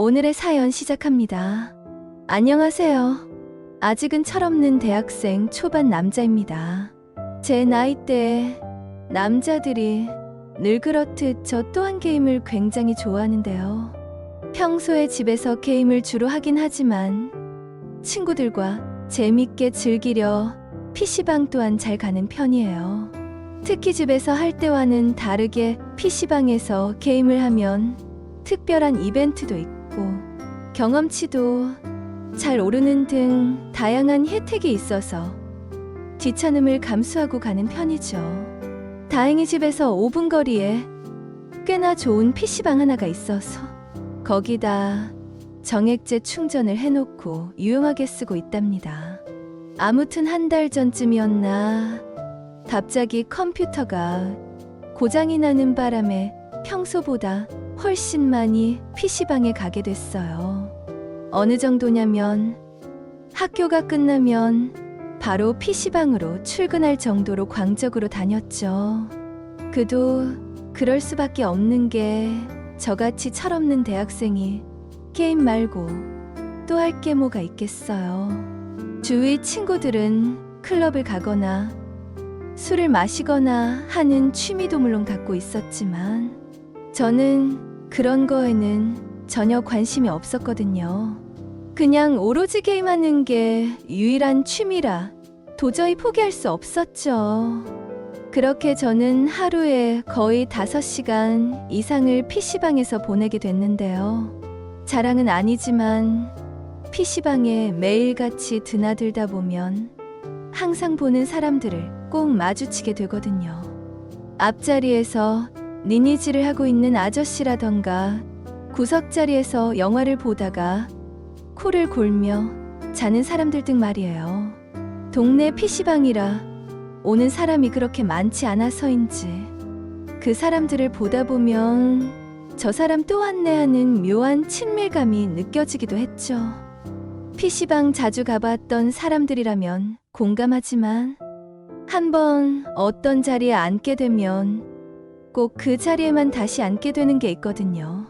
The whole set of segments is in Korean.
오늘의 사연 시작합니다. 안녕하세요. 아직은 철없는 대학생 초반 남자입니다. 제 나이대에 남자들이 늘 그렇듯 저 또한 게임을 굉장히 좋아하는데요. 평소에 집에서 게임을 주로 하긴 하지만 친구들과 재밌게 즐기려 PC방 또한 잘 가는 편이에요. 특히 집에서 할 때와는 다르게 PC방에서 게임을 하면 특별한 이벤트도 있고 경험치도 잘 오르는 등 다양한 혜택이 있어서 귀찮음을 감수하고 가는 편이죠. 다행히 집에서 5분 거리에 꽤나 좋은 PC방 하나가 있어서 거기다 정액제 충전을 해놓고 유용하게 쓰고 있답니다. 아무튼 한 달 전쯤이었나 갑자기 컴퓨터가 고장이 나는 바람에 평소보다 훨씬 많이 PC방에 가게 됐어요. 어느 정도냐면 학교가 끝나면 바로 PC방으로 출근할 정도로 광적으로 다녔죠. 그도 그럴 수밖에 없는 게 저같이 철없는 대학생이 게임 말고 또 할 게 뭐가 있겠어요. 주위 친구들은 클럽을 가거나 술을 마시거나 하는 취미도 물론 갖고 있었지만 저는 그런 거에는 전혀 관심이 없었거든요. 그냥 오로지 게임하는 게 유일한 취미라 도저히 포기할 수 없었죠. 그렇게 저는 하루에 거의 5시간 이상을 PC방에서 보내게 됐는데요. 자랑은 아니지만 PC방에 매일같이 드나들다 보면 항상 보는 사람들을 꼭 마주치게 되거든요. 앞자리에서 리니지를 하고 있는 아저씨라던가 구석자리에서 영화를 보다가 코를 골며 자는 사람들 등 말이에요. 동네 PC방이라 오는 사람이 그렇게 많지 않아서인지 그 사람들을 보다 보면 저 사람 또 왔네 하는 묘한 친밀감이 느껴지기도 했죠. PC방 자주 가봤던 사람들이라면 공감하지만 한번 어떤 자리에 앉게 되면 꼭 그 자리에만 다시 앉게 되는 게 있거든요.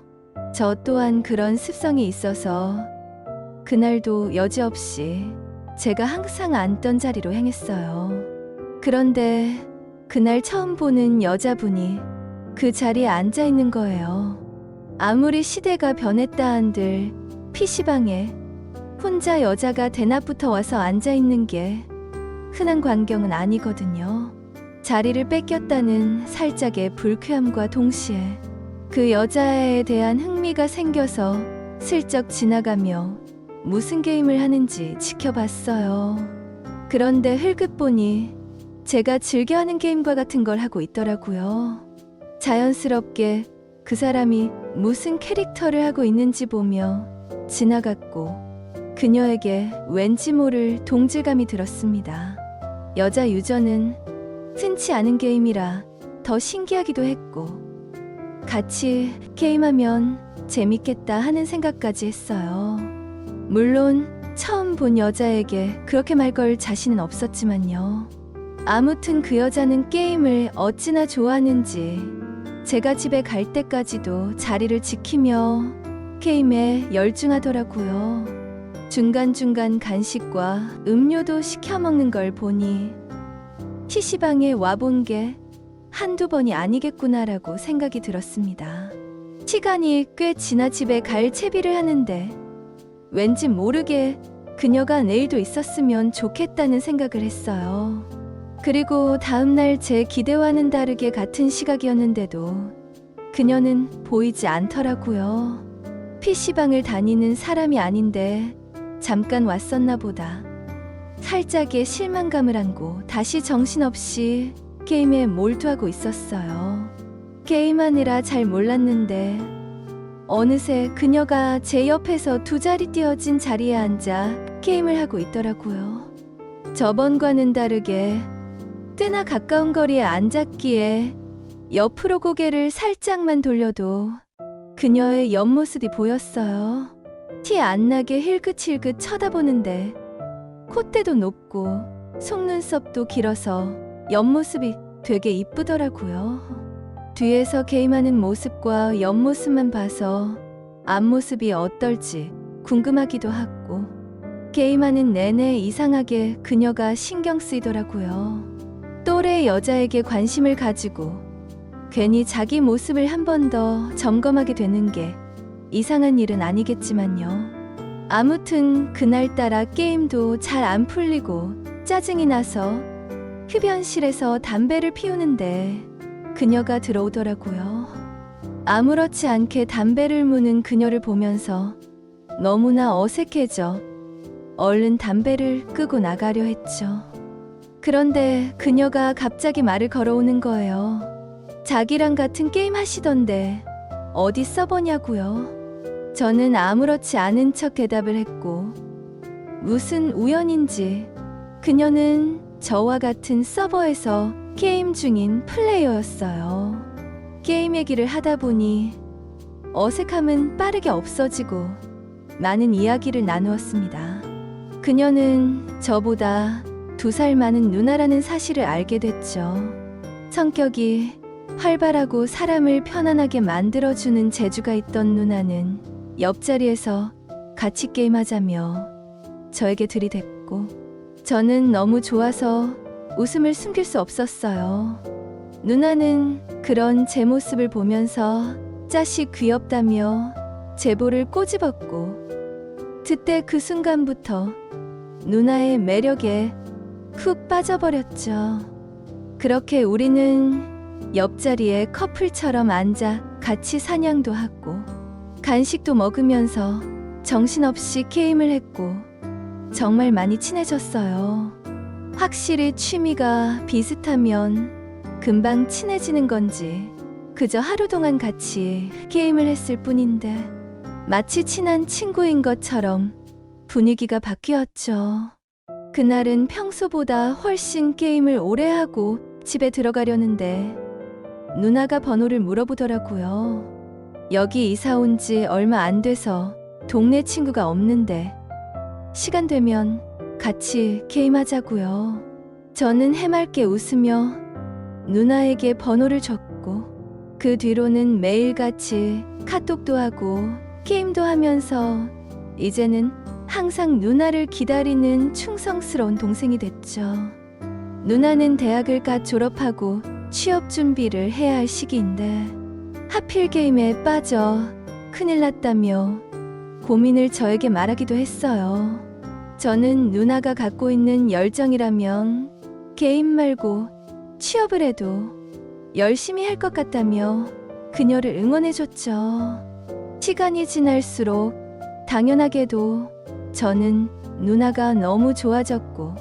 저 또한 그런 습성이 있어서 그날도 여지없이 제가 항상 앉던 자리로 행했어요. 그런데 그날 처음 보는 여자분이 그 자리에 앉아 있는 거예요. 아무리 시대가 변했다 한들 PC방에 혼자 여자가 대낮부터 와서 앉아 있는 게 흔한 광경은 아니거든요. 자리를 뺏겼다는 살짝의 불쾌함과 동시에 그 여자에 대한 흥미가 생겨서 슬쩍 지나가며 무슨 게임을 하는지 지켜봤어요. 그런데 흘끗 보니 제가 즐겨하는 게임과 같은 걸 하고 있더라고요. 자연스럽게 그 사람이 무슨 캐릭터를 하고 있는지 보며 지나갔고 그녀에게 왠지 모를 동질감이 들었습니다. 여자 유저는 흔치 않은 게임이라 더 신기하기도 했고 같이 게임하면 재밌겠다 하는 생각까지 했어요. 물론 처음 본 여자에게 그렇게 말 걸 자신은 없었지만요. 아무튼 그 여자는 게임을 어찌나 좋아하는지 제가 집에 갈 때까지도 자리를 지키며 게임에 열중하더라고요. 중간중간 간식과 음료도 시켜 먹는 걸 보니 PC방에 와본 게 한두 번이 아니겠구나라고 생각이 들었습니다. 시간이 꽤 지나 집에 갈 채비를 하는데 왠지 모르게 그녀가 내일도 있었으면 좋겠다는 생각을 했어요. 그리고 다음날 제 기대와는 다르게 같은 시각이었는데도 그녀는 보이지 않더라고요. PC방을 다니는 사람이 아닌데 잠깐 왔었나 보다. 살짝의 실망감을 안고 다시 정신없이 게임에 몰두하고 있었어요. 게임하느라 잘 몰랐는데 어느새 그녀가 제 옆에서 2자리 띄어진 자리에 앉아 게임을 하고 있더라고요. 저번과는 다르게 꽤나 가까운 거리에 앉았기에 옆으로 고개를 살짝만 돌려도 그녀의 옆모습이 보였어요. 티 안 나게 힐끗힐끗 쳐다보는데 콧대도 높고 속눈썹도 길어서 옆모습이 되게 이쁘더라고요. 뒤에서 게임하는 모습과 옆모습만 봐서 앞모습이 어떨지 궁금하기도 하고 게임하는 내내 이상하게 그녀가 신경 쓰이더라고요. 또래 여자에게 관심을 가지고 괜히 자기 모습을 한 번 더 점검하게 되는 게 이상한 일은 아니겠지만요. 아무튼 그날따라 게임도 잘 안 풀리고 짜증이 나서 흡연실에서 담배를 피우는데 그녀가 들어오더라고요. 아무렇지 않게 담배를 무는 그녀를 보면서 너무나 어색해져 얼른 담배를 끄고 나가려 했죠. 그런데 그녀가 갑자기 말을 걸어오는 거예요. 자기랑 같은 게임 하시던데 어디 서버냐고요. 저는 아무렇지 않은 척 대답을 했고 무슨 우연인지 그녀는 저와 같은 서버에서 게임 중인 플레이어였어요. 게임 얘기를 하다 보니 어색함은 빠르게 없어지고 많은 이야기를 나누었습니다. 그녀는 저보다 2살 많은 누나라는 사실을 알게 됐죠. 성격이 활발하고 사람을 편안하게 만들어주는 재주가 있던 누나는 옆자리에서 같이 게임하자며 저에게 들이댔고 저는 너무 좋아서 웃음을 숨길 수 없었어요. 누나는 그런 제 모습을 보면서 자식 귀엽다며 제 볼을 꼬집었고 그때 그 순간부터 누나의 매력에 푹 빠져버렸죠. 그렇게 우리는 옆자리에 커플처럼 앉아 같이 사냥도 하고 간식도 먹으면서 정신없이 게임을 했고 정말 많이 친해졌어요. 확실히 취미가 비슷하면 금방 친해지는 건지 그저 하루 동안 같이 게임을 했을 뿐인데 마치 친한 친구인 것처럼 분위기가 바뀌었죠. 그날은 평소보다 훨씬 게임을 오래 하고 집에 들어가려는데 누나가 번호를 물어보더라고요. 여기 이사 온 지 얼마 안 돼서 동네 친구가 없는데 시간 되면 같이 게임하자고요. 저는 해맑게 웃으며 누나에게 번호를 줬고 그 뒤로는 매일같이 카톡도 하고 게임도 하면서 이제는 항상 누나를 기다리는 충성스러운 동생이 됐죠. 누나는 대학을 갓 졸업하고 취업 준비를 해야 할 시기인데 하필 게임에 빠져 큰일 났다며 고민을 저에게 말하기도 했어요. 저는 누나가 갖고 있는 열정이라면 게임 말고 취업을 해도 열심히 할 것 같다며 그녀를 응원해줬죠. 시간이 지날수록 당연하게도 저는 누나가 너무 좋아졌고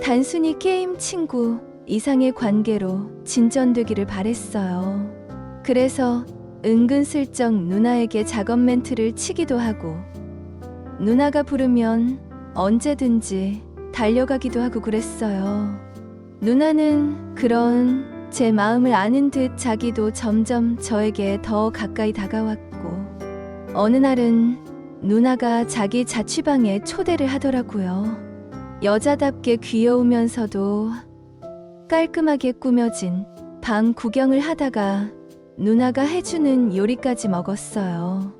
단순히 게임 친구 이상의 관계로 진전되기를 바랬어요. 그래서 은근슬쩍 누나에게 작업 멘트를 치기도 하고 누나가 부르면 언제든지 달려가기도 하고 그랬어요. 누나는 그런 제 마음을 아는 듯 자기도 점점 저에게 더 가까이 다가왔고 어느 날은 누나가 자기 자취방에 초대를 하더라고요. 여자답게 귀여우면서도 깔끔하게 꾸며진 방 구경을 하다가 누나가 해주는 요리까지 먹었어요.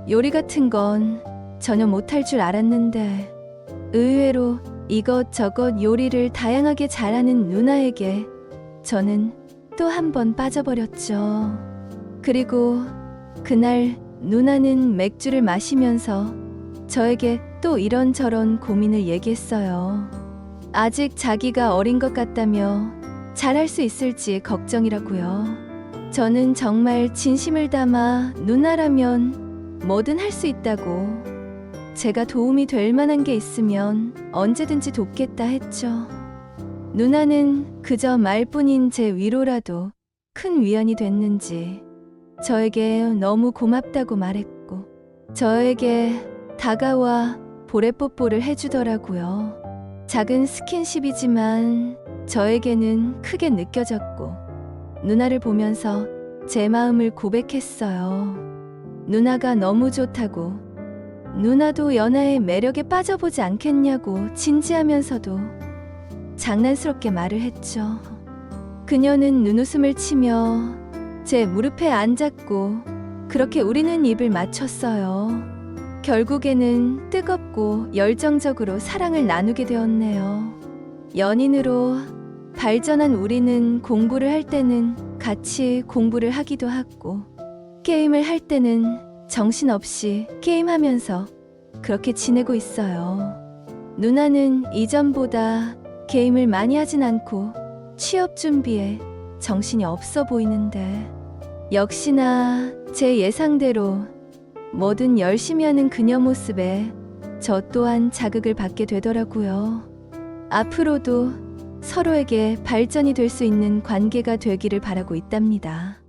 요리 같은 건 전혀 못할 줄 알았는데 의외로 이것저것 요리를 다양하게 잘하는 누나에게 저는 또 한 번 빠져버렸죠. 그리고 그날 누나는 맥주를 마시면서 저에게 또 이런저런 고민을 얘기했어요. 아직 자기가 어린 것 같다며 잘할 수 있을지 걱정이라고요. 저는 정말 진심을 담아 누나라면 뭐든 할 수 있다고 제가 도움이 될 만한 게 있으면 언제든지 돕겠다 했죠. 누나는 그저 말뿐인 제 위로라도 큰 위안이 됐는지 저에게 너무 고맙다고 말했고 저에게 다가와 보레뽀뽀를 해주더라고요. 작은 스킨십이지만 저에게는 크게 느껴졌고 누나를 보면서 제 마음을 고백했어요. 누나가 너무 좋다고 누나도 연하의 매력에 빠져보지 않겠냐고 진지하면서도 장난스럽게 말을 했죠. 그녀는 눈웃음을 치며 제 무릎에 앉았고 그렇게 우리는 입을 맞췄어요. 결국에는 뜨겁고 열정적으로 사랑을 나누게 되었네요. 연인으로 발전한 우리는 공부를 할 때는 같이 공부를 하기도 하고, 게임을 할 때는 정신없이 게임하면서 그렇게 지내고 있어요. 누나는 이전보다 게임을 많이 하진 않고 취업 준비에 정신이 없어 보이는데, 역시나 제 예상대로 뭐든 열심히 하는 그녀 모습에 저 또한 자극을 받게 되더라고요. 앞으로도 서로에게 발전이 될 수 있는 관계가 되기를 바라고 있답니다.